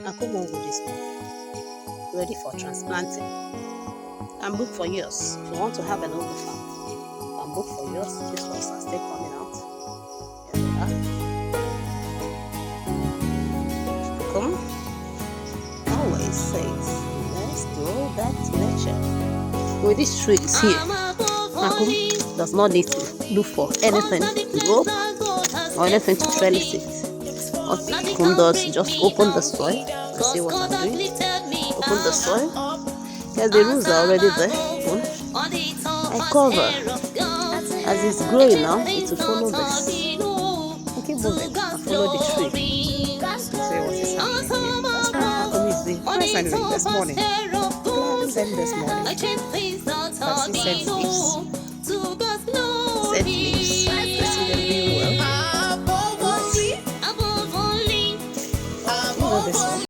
Akumongu this one, ready for transplanting. And book for yours. If you want to have an oval farm, and book for yours. This ones are still coming out. Here they are. Come. Always says, let's go back to nature. With these trees here, Akum does not need to look for anything to rope or anything to trellis it. What Akum does, just open the soil and see what I'm doing. Open the soil. Yes, the roots are already there. I cover. As it's growing now, it will follow this. I keep moving and follow the tree. See what is happening here. That's what Akum is doing. What is this morning? This morning. But he said leaves.